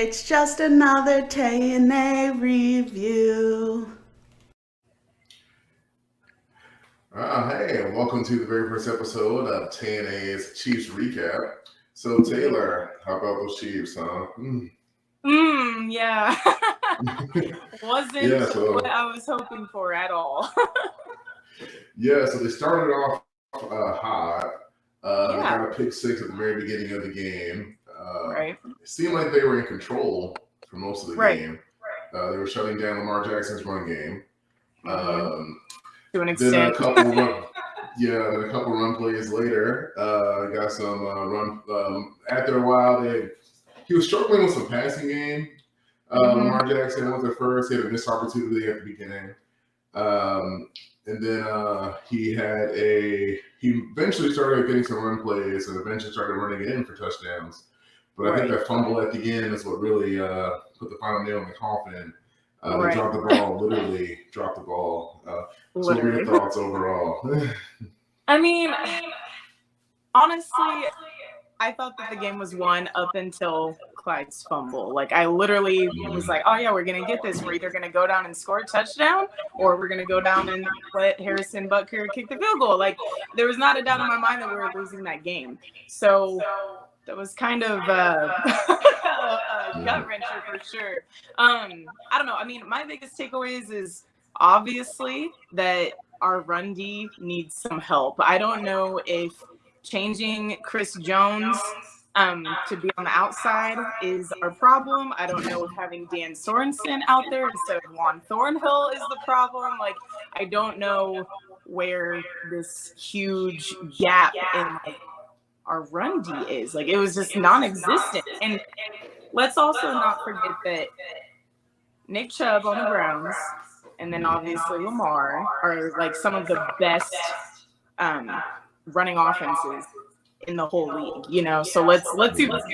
It's just another TNA review. Hey, and welcome to the very first episode of TNA's Chiefs Recap. So, Taylor, how about those Chiefs, huh? Yeah. Wasn't Yeah, what so I was hoping for at all. so they started off hot. They Yeah. got a pick six at the very beginning of the game. Right. It seemed like they were in control for most of the Right. game. They were shutting down Lamar Jackson's run game. To an Then extent. then a couple run plays later, got some run. After a while, he was struggling with some passing game. Lamar Jackson was at first. He had a missed opportunity at the beginning. And then he eventually started getting some run plays and eventually started running it in for touchdowns. But I think that fumble at the end is what really put the final nail in the coffin. They dropped the ball, literally dropped the ball. So what are your thoughts overall? I mean, honestly, I thought that the game was won up until Clyde's fumble. Like, I literally was like, oh, yeah, we're going to get this. We're either going to go down and score a touchdown or we're going to go down and let Harrison Butker kick the field goal. Like, there was not a doubt in my mind that we were losing that game. So that was kind of a gut-wrencher for sure. I don't know. I mean, my biggest takeaways is obviously that our run D needs some help. I don't know if changing Chris Jones to be on the outside is our problem. I don't know if having Dan Sorensen out there instead of Juan Thornhill is the problem. Like, I don't know where this huge gap in our run D is. Like, it was just non-existent. And let's also not forget that Nick Chubb on the Browns and then obviously Lamar are like some of the best running offenses in the whole league, you know. So let's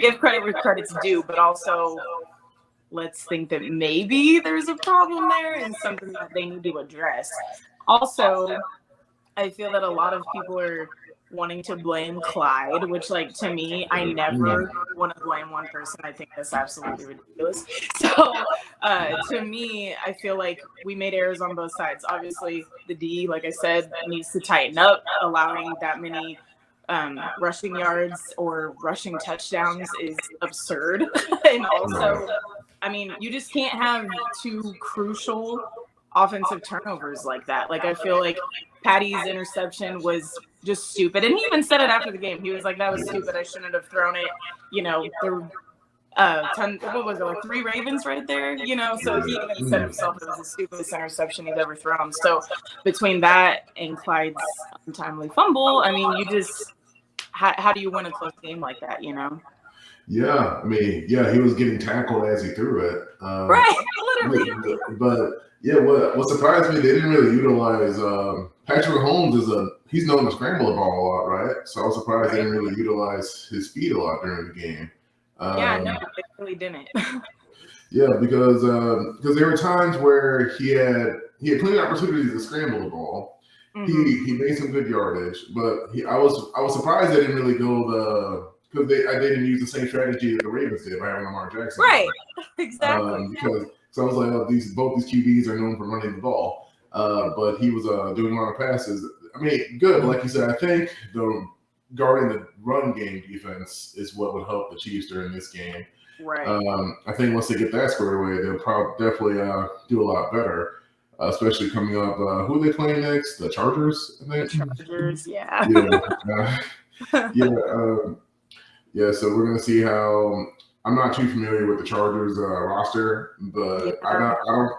give credit where credit's due, but also let's think that maybe there's a problem there and something that they need to address. Also, I feel that a lot of people are wanting to blame Clyde, which, like, to me, I never want to blame one person. I think that's absolutely ridiculous. So to me, I feel like we made errors on both sides. Obviously, the D, like I said, needs to tighten up. Allowing that many rushing yards or rushing touchdowns is absurd. And also, I mean, you just can't have two crucial offensive turnovers like that. Like, I feel like Patty's interception was just stupid. And he even said it after the game. He was like, that was stupid. I shouldn't have thrown it. You know, there were what was it, like 3 Ravens right there? You know, so he even said himself it was the stupidest interception he'd ever thrown. So between that and Clyde's untimely fumble, I mean, you just, how do you win a close game like that, you know? Yeah, I mean, he was getting tackled as he threw it. Right, literally. But what surprised me, they didn't really utilize Patrick Mahomes he's known to scramble the ball a lot, right? So I was surprised they didn't really utilize his speed a lot during the game. No, they really didn't. Yeah, because there were times where he had plenty of opportunities to scramble the ball. He made some good yardage, but I was surprised they didn't really go because they didn't use the same strategy that the Ravens did by having Lamar Jackson. Right, exactly. So I was like, both these QBs are known for running the ball, but he was doing a lot of passes. I mean, good, but like you said, I think guarding the run game defense is what would help the Chiefs during this game. Right. I think once they get that squared away, they'll probably definitely do a lot better. Especially coming up, who are they playing next? The Chargers, I think. Chargers, yeah. So we're gonna see how. I'm not too familiar with the Chargers roster, but I don't.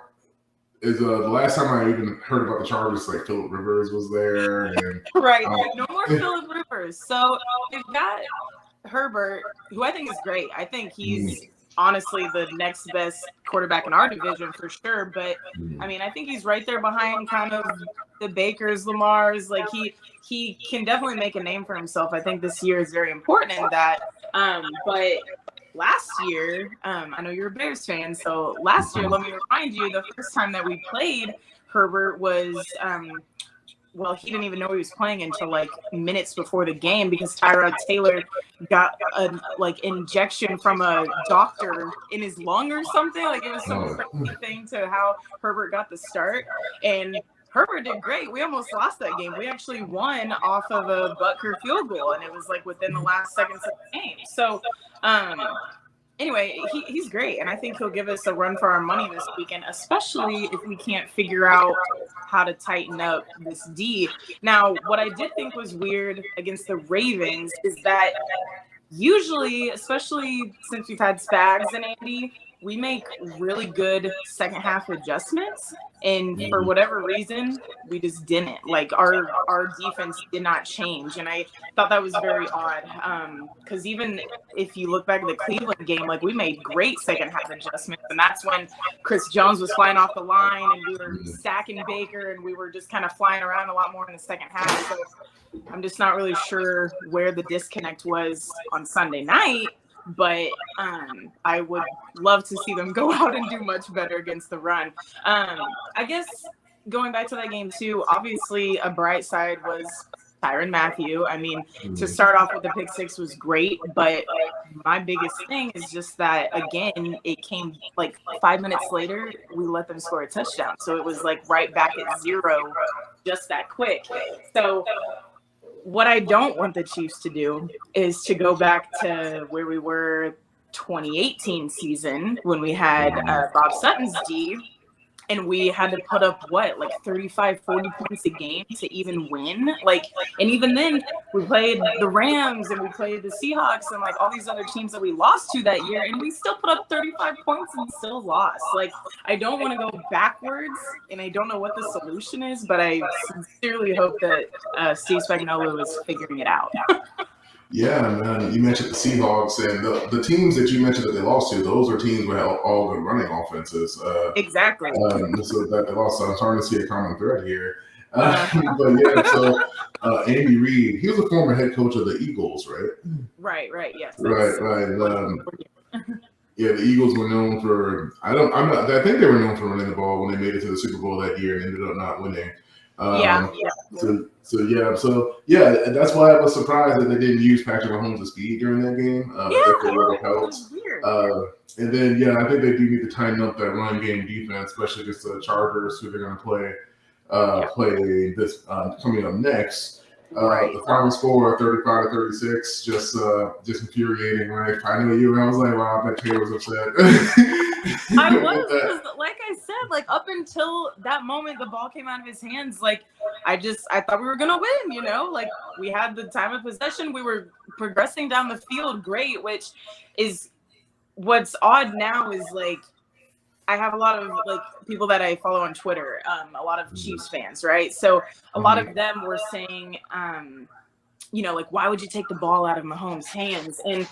Is the last time I even heard about the Chargers, like Phillip Rivers was there, and right? No more Phillip Rivers. So they've got Herbert, who I think is great. I think he's honestly the next best quarterback in our division for sure. But I mean, I think he's right there behind kind of the Bakers, Lamars. Like he can definitely make a name for himself. I think this year is very important in that. But last year, I know you're a Bears fan, so last year, let me remind you, the first time that we played Herbert was well, he didn't even know he was playing until like minutes before the game because Tyrod Taylor got a like injection from a doctor in his lung or something. Like it was some crazy thing to how Herbert got the start. And Herbert did great. We almost lost that game. We actually won off of a Butker field goal, and it was like within the last seconds of the game. So, anyway, he's great, and I think he'll give us a run for our money this weekend, especially if we can't figure out how to tighten up this D. Now, what I did think was weird against the Ravens is that usually, especially since we've had Spags and Andy, we make really good second half adjustments, and for whatever reason, we just didn't. Like our defense did not change, and I thought that was very odd. Because even if you look back at the Cleveland game, like we made great second half adjustments, and that's when Chris Jones was flying off the line, and we were stacking Baker, and we were just kind of flying around a lot more in the second half. So I'm just not really sure where the disconnect was on Sunday night. But I would love to see them go out and do much better against the run. I guess going back to that game too, obviously a bright side was Tyrann Mathieu. I mean, to start off with the pick six was great, but my biggest thing is just that, again, it came like 5 minutes later, we let them score a touchdown. So it was like right back at 0 just that quick. So what I don't want the Chiefs to do is to go back to where we were 2018 season when we had Bob Sutton's D, and we had to put up like 35, 40 points a game to even win. Like, and even then we played the Rams and we played the Seahawks and like all these other teams that we lost to that year, and we still put up 35 points and still lost. Like, I don't want to go backwards, and I don't know what the solution is, but I sincerely hope that Steve Spagnuolo is figuring it out. Yeah, man. You mentioned the Seahawks, and the teams that you mentioned that they lost to, those are teams with all good running offenses. Exactly. So that they lost. So I'm starting to see a common thread here. But yeah, so Andy Reid, he was a former head coach of the Eagles, right? Right. Yes. Right. Yeah, the Eagles were known for. I think they were known for running the ball when they made it to the Super Bowl that year and ended up not winning. So that's why I was surprised that they didn't use Patrick Mahomes' speed during that game. And then I think they do need to tighten up that run game defense, especially against the Chargers, who they're going to play this coming up next. The final score 35-36, just infuriating, right? Finally, I was like, wow, I bet Taylor was upset. I was, because like I said, like up until that moment the ball came out of his hands, like I thought we were gonna win, like we had the time of possession, we were progressing down the field great, which is what's odd now is like I have a lot of like people that I follow on Twitter, a lot of Chiefs fans, right? So a lot of them were saying, like, why would you take the ball out of Mahomes' hands? And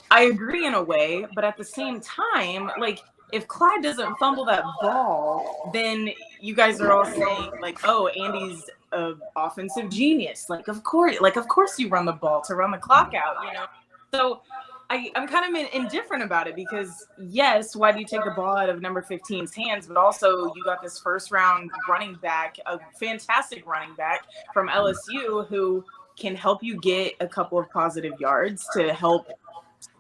I agree in a way, but at the same time, like, if Clyde doesn't fumble that ball, then you guys are all saying like, oh, Andy's an offensive genius. Like, of course you run the ball to run the clock out, So I'm kind of indifferent about it because, yes, why do you take the ball out of number 15's hands? But also you got this first round running back, a fantastic running back from LSU who can help you get a couple of positive yards to help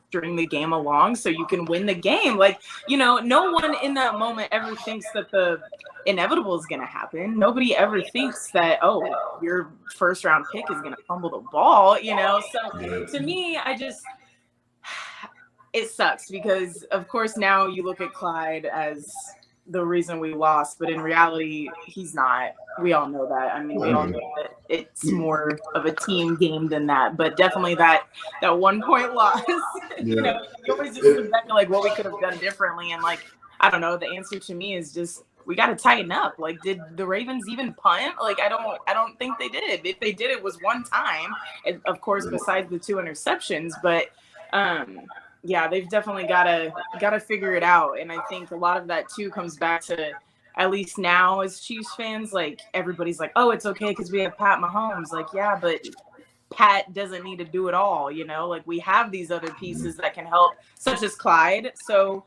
string the game along so you can win the game. Like, no one in that moment ever thinks that the inevitable is going to happen. Nobody ever thinks that, oh, your first round pick is going to fumble the ball, So to me, it sucks because, of course, now you look at Clyde as the reason we lost, but in reality, he's not. We all know that. I mean, we all know that it's more of a team game than that. But definitely that 1 point loss. You always just look back at like what we could have done differently, and like I don't know. The answer to me is just we got to tighten up. Like, did the Ravens even punt? Like, I don't think they did. If they did, it was one time, and of course, besides the 2 interceptions, but. They've definitely got to figure it out. And I think a lot of that too comes back to, at least now as Chiefs fans, like everybody's like, oh, it's okay because we have Pat Mahomes. Like, yeah, but Pat doesn't need to do it all, like we have these other pieces that can help, such as Clyde. So,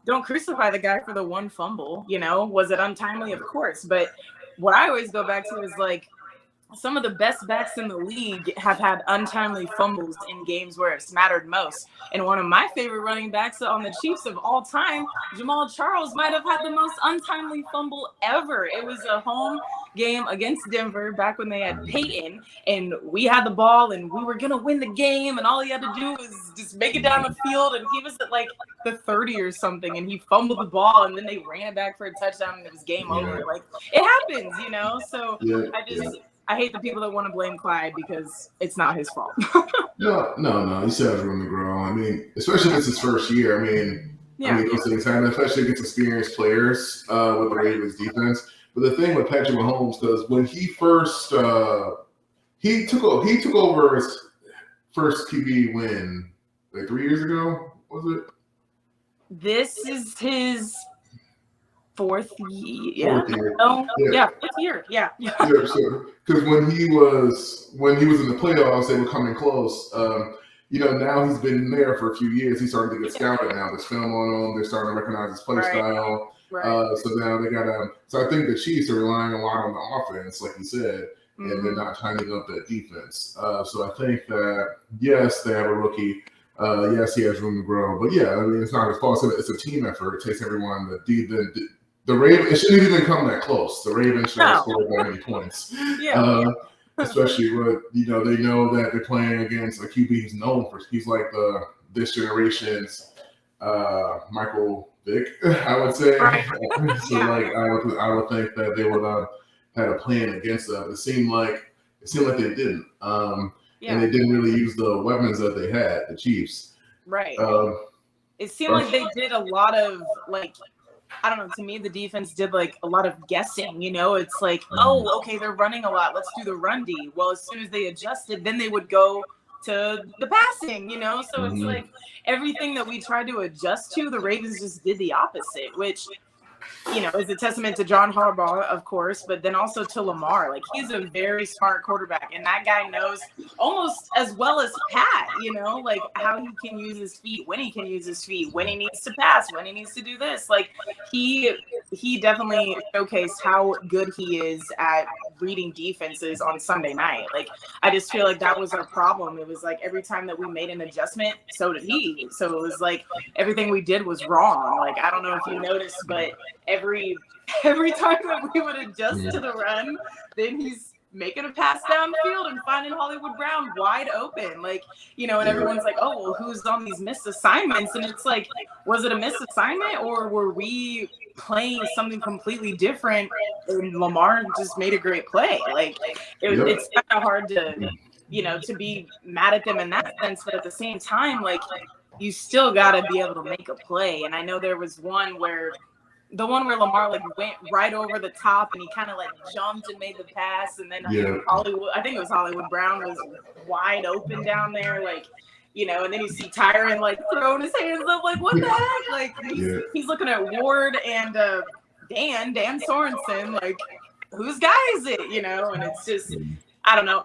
don't crucify the guy for the one fumble, was it untimely? Of course, but what I always go back to is like some of the best backs in the league have had untimely fumbles in games where it's mattered most. And one of my favorite running backs on the Chiefs of all time, Jamal Charles, might have had the most untimely fumble ever. It was a home game against Denver back when they had Peyton, and we had the ball and we were going to win the game, and all he had to do was just make it down the field, and he was at like the 30 or something, and he fumbled the ball, and then they ran it back for a touchdown, and it was game over. Like, it happens, you know? So I hate the people that want to blame Clyde because it's not his fault. No. He still has room to grow. I mean, especially if it's his first year. I mean, those things happen, especially against experienced players with the Ravens defense. But the thing with Patrick Mahomes, because when he first he took over his first QB win like 3 years ago, was it? This is his fourth year. Fourth year. Fifth year. Yeah. Because when he was in the playoffs, they were coming close. Now he's been there for a few years. He's starting to get scouted now. There's film on him. They're starting to recognize his play style. Right. So now they got So I think the Chiefs are relying a lot on the offense, like you said, and they're not tightening up that defense. So I think that yes, they have a rookie. Yes, he has room to grow. But yeah, I mean, it's not his fault. It's a team effort. It takes everyone. The Ravens, it shouldn't even come that close. The Ravens should have scored that many points. Especially with, they know that they're playing against a QB who's known for, he's like this generation's Michael Vick, I would say. Right. So I would think that they would have had a plan against that. It seemed like they didn't. And they didn't really use the weapons that they had, the Chiefs. Right. It seemed like they did a lot of I don't know, to me, the defense did like a lot of guessing, it's like, oh, okay, they're running a lot. Let's do the run D. Well, as soon as they adjusted, then they would go to the passing, So it's like everything that we tried to adjust to, the Ravens just did the opposite, which, is a testament to John Harbaugh, of course, but then also to Lamar. Like, he's a very smart quarterback, and that guy knows almost as well as Pat, like how he can use his feet, when he can use his feet, when he needs to pass, when he needs to do this. Like, he definitely showcased how good he is at reading defenses on Sunday night. Like, I just feel like that was our problem. It was like every time that we made an adjustment, so did he. So it was like everything we did was wrong. Like, I don't know if you noticed, but every time that we would adjust to the run, then he's making a pass downfield and finding Hollywood Brown wide open. Like, and everyone's like, oh, well, who's on these missed assignments? And it's like, was it a missed assignment, or were we playing something completely different and Lamar just made a great play? Like, it's kind of hard to, to be mad at them in that sense. But at the same time, like, you still got to be able to make a play. And I know there was one where Lamar like went right over the top and he kind of like jumped and made the pass, and then I think it was Hollywood Brown was wide open down there, like, and then you see Tyron like throwing his hands up, like, what the heck? Like, he's looking at Ward and Dan Sorensen, like, whose guy is it? And it's just, I don't know.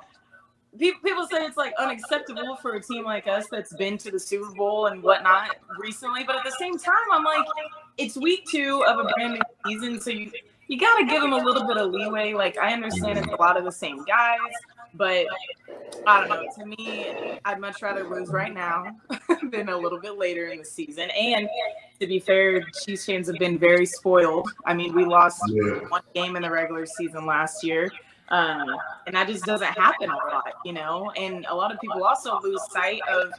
People say it's like unacceptable for a team like us that's been to the Super Bowl and whatnot recently, but at the same time, I'm like, it's week 2 of a brand new season, so you got to give them a little bit of leeway. Like, I understand it's a lot of the same guys, but I don't know. To me, I'd much rather lose right now than a little bit later in the season. And to be fair, Chiefs fans have been very spoiled. I mean, we lost one game in the regular season last year. And that just doesn't happen a lot, and a lot of people also lose sight of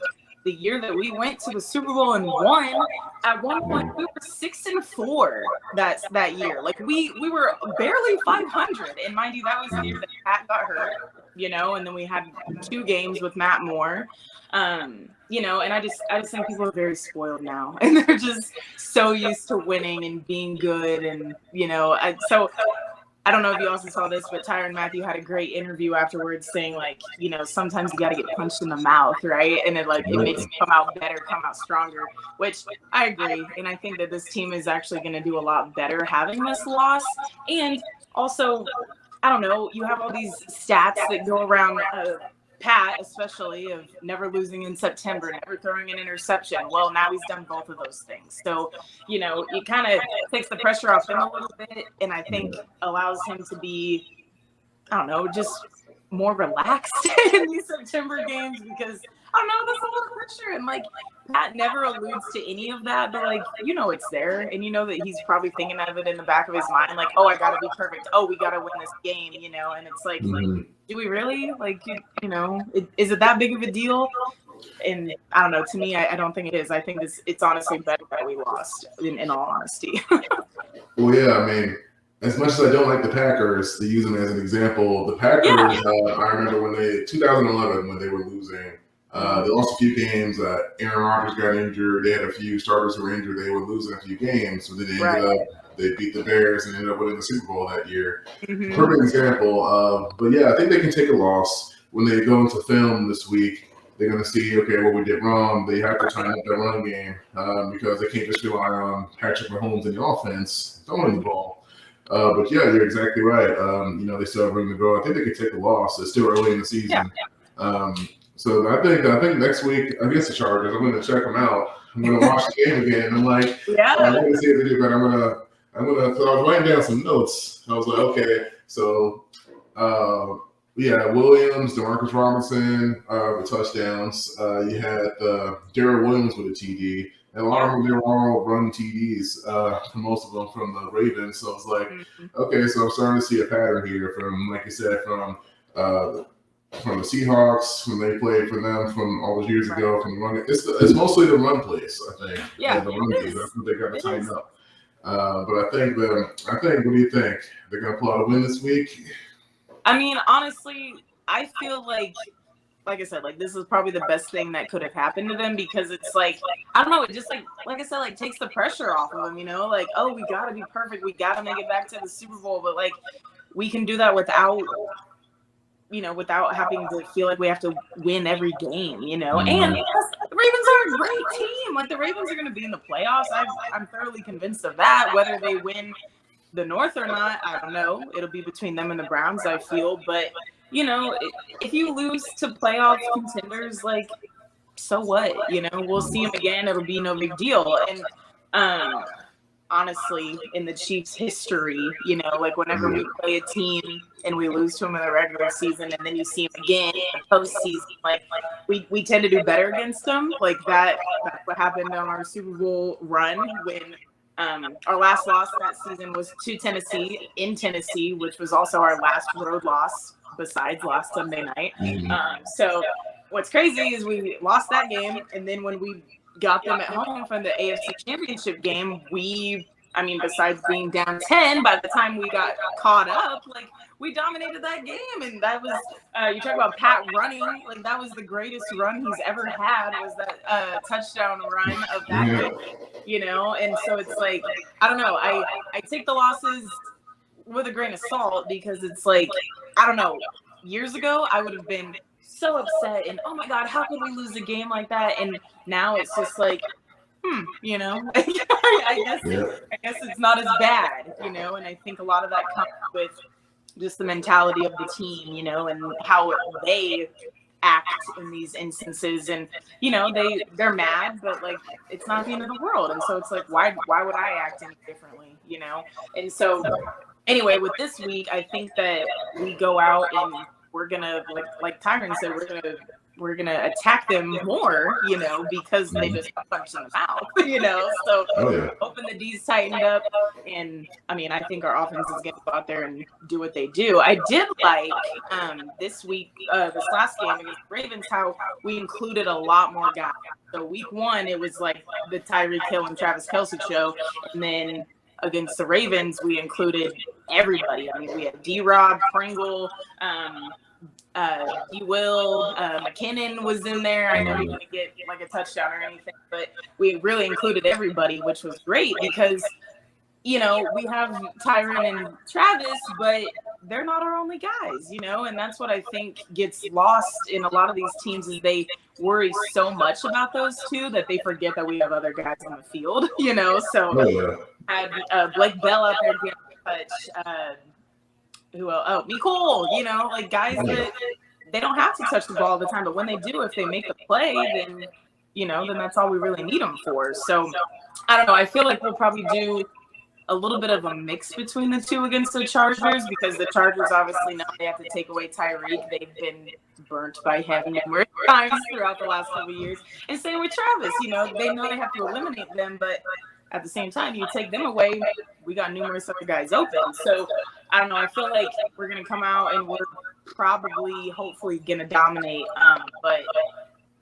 the year that we went to the Super Bowl and won. At one point, we were 6-4 that year. Like, we were barely 500. And mind you, that was the year that Pat got hurt, and then we had 2 games with Matt Moore. And I just think people are very spoiled now, and they're just so used to winning and being good. And, so I don't know if you also saw this, but Tyrann Mathieu had a great interview afterwards saying, like, sometimes you got to get punched in the mouth, right? And it makes you come out better, come out stronger, which I agree. And I think that this team is actually going to do a lot better having this loss. And also, I don't know, you have all these stats that go around Pat, especially, of never losing in September, never throwing an interception. Well, now he's done both of those things. So, you know, it kind of takes the pressure off him a little bit, and I think allows him to be, I don't know, just more relaxed in these September games because, I don't know, that's a little pressure. And, like, Pat never alludes to any of that, but, like, you know it's there. And you know that he's probably thinking of it in the back of his mind, like, oh, I got to be perfect. Oh, we got to win this game, you know? And it's like, do we really? Like, you know, is it that big of a deal? And I don't know. To me, I don't think it is. I think it's honestly better that we lost, in all honesty. Well, yeah, I mean, as much as I don't like the Packers, to use them as an example, the Packers, I remember when 2011, when they were losing, they lost a few games. Aaron Rodgers got injured. They had a few starters who were injured. They were losing a few games. So then they ended up, they beat the Bears and ended up winning the Super Bowl that year. Perfect example. But yeah, I think they can take a loss when they go into film this week. They're going to see, okay, what we did wrong. They have to tighten up their run game because they can't just rely on Patrick Mahomes in the offense throwing the ball. But yeah, you're exactly right. You know, they still have room to go. I think they could take a loss. It's still early in the season. So I think next week against the Chargers, I'm going to check them out. I'm going to watch the game again. I'm like, I'm going to see if they do better. I'm gonna. So I was writing down some notes. I was like, okay, so yeah, Williams, Demarcus Robinson, the touchdowns. You had Darrell Williams with a TD. And a lot of them, they were all run TDs, for most of them from the Ravens. So it's like, okay, so I'm starting to see a pattern here from, like you said, from the Seahawks when they played for them from all those years ago. From running, it's mostly the run plays, I think. Yeah, the run plays. That's what they got to tighten up. But I think, what do you think? They're gonna pull out a win this week? I mean, honestly, I feel like I said, like, this is probably the best thing that could have happened to them because it's like, I don't know, it just like I said, like takes the pressure off of them, you know, like, oh, we got to be perfect. We got to make it back to the Super Bowl. But like, we can do that without having to feel like we have to win every game, you know, and the Ravens are a great team. Like the Ravens are going to be in the playoffs. I'm thoroughly convinced of that. Whether they win the North or not, I don't know. It'll be between them and the Browns, I feel. But, you know, if you lose to playoff contenders, like, so what? You know, we'll see them again. It'll be no big deal. And honestly, in the Chiefs' history, you know, like whenever we play a team and we lose to them in the regular season and then you see them again in the postseason, like we tend to do better against them. Like that's what happened on our Super Bowl run when our last loss that season was to Tennessee in Tennessee, which was also our last road loss besides last Sunday night. So what's crazy is we lost that game, and then when we got them at home from the AFC Championship game, besides being down 10, by the time we got caught up, like, we dominated that game. And that was, you talk about Pat running, like, that was the greatest run he's ever had, was that touchdown run of that game, you know? And so it's like, I don't know, I take the losses with a grain of salt because it's like, I don't know, years ago, I would have been so upset and, oh my God, how could we lose a game like that? And now it's just like, you know, I guess it's not as bad, you know, and I think a lot of that comes with just the mentality of the team, you know, and how they act in these instances. And, you know, they're mad, but like, it's not the end of the world. And so it's like, why would I act any differently, you know? And so anyway, with this week, I think that we go out and we're gonna, like Tyron said, we're gonna attack them more, you know, because they just got punched in the mouth, you know. So hoping the D's tightened up, and I mean, I think our offense is gonna go out there and do what they do. I did like this week, this last game against the Ravens, how we included a lot more guys. So week 1, it was like the Tyreek Hill and Travis Kelce show, and then against the Ravens, we included everybody. I mean, we had D-Rob, Pringle, D-Will, McKinnon was in there. I know he didn't get like a touchdown or anything, but we really included everybody, which was great because, you know, we have Tyron and Travis, but they're not our only guys, you know, and that's what I think gets lost in a lot of these teams is they worry so much about those two that they forget that we have other guys on the field, you know. So I had Blake Bell out there getting a touch. Who else? Oh, Nicole, you know, like guys that they don't have to touch the ball all the time, but when they do, if they make the play, then then that's all we really need them for. So I don't know. I feel like we'll probably do a little bit of a mix between the two against the Chargers, because the Chargers obviously now they have to take away Tyreek. They've been burnt by him numerous times throughout the last couple of years. And same with Travis. They know they have to eliminate them, but at the same time, you take them away, we got numerous other guys open. So I don't know. I feel like we're gonna come out and we're probably, hopefully, gonna dominate. But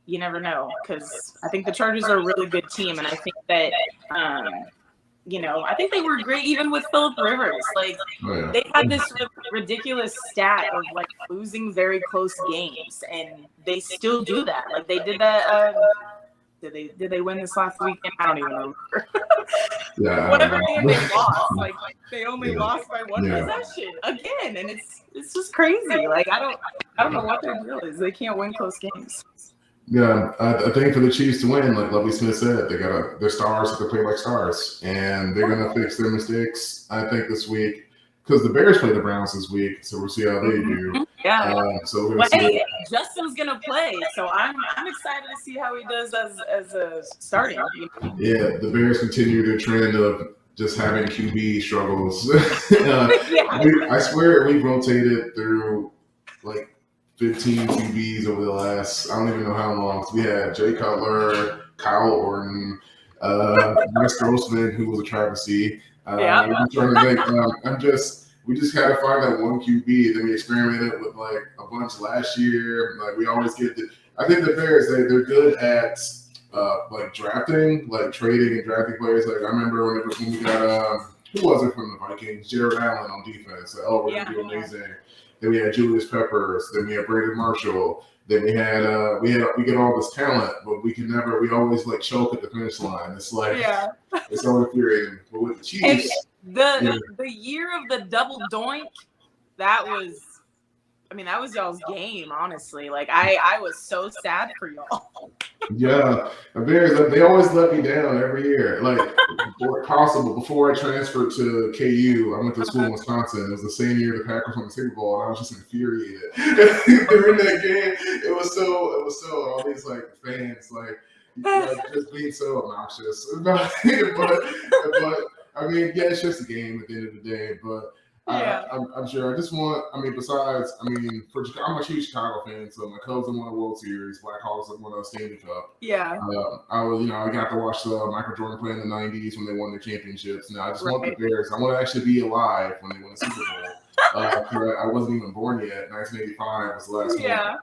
you never know, because I think the Chargers are a really good team, and I think that I think they were great even with Phillip Rivers. Like, they had this ridiculous stat of like losing very close games, and they still do that. Like, they did that. Did they win this last weekend? I don't even remember. Yeah. Whatever game they lost, like they only lost by one possession again, and it's just crazy. Like, I don't know what their deal is. They can't win close games. Yeah, I think for the Chiefs to win, like Lovie Smith said, they got their stars have to play like stars, and they're gonna fix their mistakes. I think this week, because the Bears play the Browns this week, so we'll see how they do. Yeah. So we're gonna see. Hey, Justin's gonna play, so I'm excited to see how he does as a starting. Yeah, the Bears continue their trend of just having QB struggles. I swear we've rotated through like 15 QBs over the last, I don't even know how long. So we had Jay Cutler, Kyle Orton, Rex Grossman, who was a travesty. I'm trying to think. We just had to find that one QB. Then we experimented with like a bunch last year. Like, we always get I think the Bears, they're good at like drafting, like trading and drafting players. Like, I remember when we got who was it from the Vikings? Jared Allen on defense. Like, we're gonna do amazing. Then we had Julius Peppers. Then we had Brandon Marshall. Then we had we get all this talent, but we always like choke at the finish line. It's like it's so infuriating. But with the Chiefs, the year of the double doink, that was y'all's game, honestly. Like, I was so sad for y'all. Yeah, the Bears, they always let me down every year. Like, before I transferred to KU, I went to school in Wisconsin. It was the same year the Packers won the Super Bowl, and I was just infuriated during that game. It was so all these like fans like just being so obnoxious. But I mean, yeah, it's just a game at the end of the day. But I'm sure. Besides, I'm a huge Chicago fan, so my Cubs have won a World Series, Blackhawks have won a Stanley Cup. Yeah. I got to watch Michael Jordan play in the '90s when they won the championships. Now I just want the Bears. I want to actually be alive when they win the Super Bowl. I wasn't even born yet. 1985 was the last one.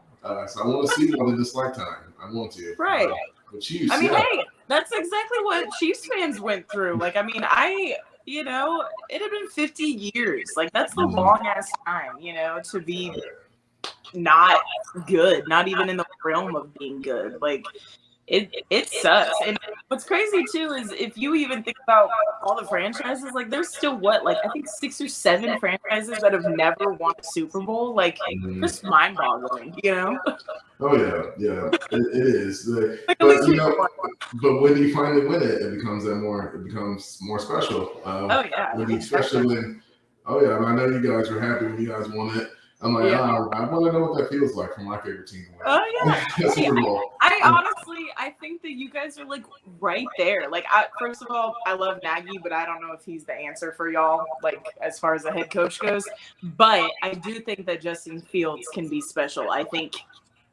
So I want to see one in this lifetime. I want to. Right. The Chiefs. Hey, that's exactly what Chiefs fans went through. Like, it had been 50 years. Like, that's the long ass time, to be not good, not even in the realm of being good. Like, it sucks. And what's crazy too is if you even think about all the franchises, like, there's still I think 6 or 7 franchises that have never won a Super Bowl. Like, just mind boggling, Oh yeah, it is. But when you finally win it, it becomes more special. Especially when, I know you guys were happy when you guys won it. I'm like, I want to know what that feels like for my favorite team to win. Oh yeah, Super Bowl. I think that you guys are like right there. Like, first of all, I love Nagy, but I don't know if he's the answer for y'all, like, as far as the head coach goes. But I do think that Justin Fields can be special. I think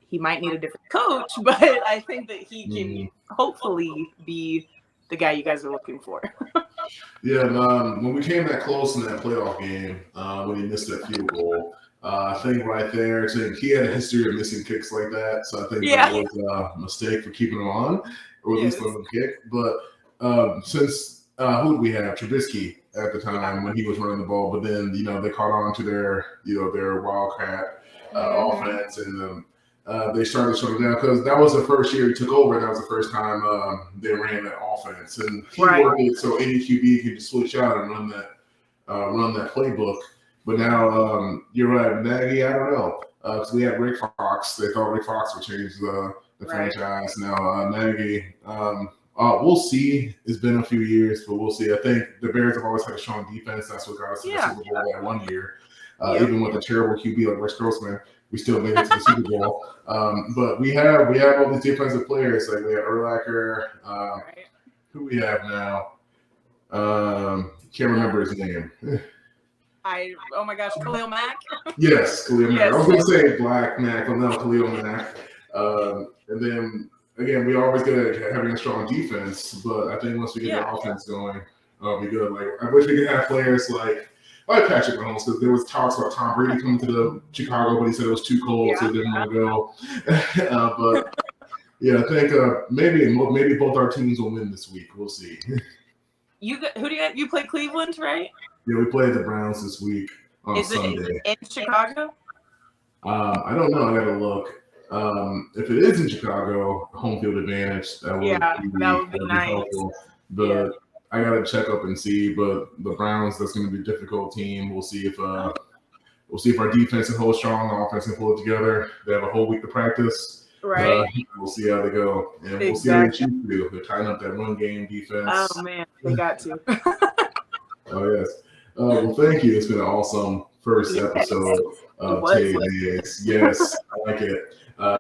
he might need a different coach, but I think that he can hopefully be the guy you guys are looking for. When we came that close in that playoff game, when he missed that field goal, I think right there, he had a history of missing kicks like that, so I think that was a mistake for keeping him on, or at least letting him kick. But since who did we have? Trubisky at the time when he was running the ball, but then they caught on to their wildcat offense, and they started shutting down because that was the first year he took over. That was the first time they ran that offense, and he worked it so any QB could just switch out and run that playbook. But now you're right, Nagy. I don't know because we had Rick Fox. They thought Rick Fox would change the franchise. Now Nagy. We'll see. It's been a few years, but we'll see. I think the Bears have always had a strong defense. That's what got us to the Super Bowl that one year. Even with a terrible QB like Rex Grossman. we still made it to the Super Bowl. But we have all these defensive players. Like we have Urlacher. Right. Who we have now? Can't remember his name. Oh my gosh, Khalil Mack. Yes, Khalil Mack. Yes. I was going to say Black Mac, but no, Khalil Mack. And then again, we always good at having a strong defense, but I think once we get the offense going, be good. Like I wish we could have players like Patrick Mahomes, because there was talks about Tom Brady coming to the Chicago, but he said it was too cold, so he didn't want to go. But yeah, I think maybe both our teams will win this week. We'll see. Who do you got? You play Cleveland, right? Yeah, we play the Browns this week on Sunday. Is it in Chicago? I don't know. I gotta look. If it is in Chicago, home field advantage. That would be nice. Helpful. But I gotta check up and see. But the Browns, that's going to be a difficult team. We'll see if our defense can hold strong, our offense can pull it together. They have a whole week to practice. Right. We'll see how they go, and we'll see how the Chiefs do. They're tying up that run game defense. Oh man, they got to. Oh yes. Well, thank you. It's been an awesome first episode of Tay Days. Yes, I like it.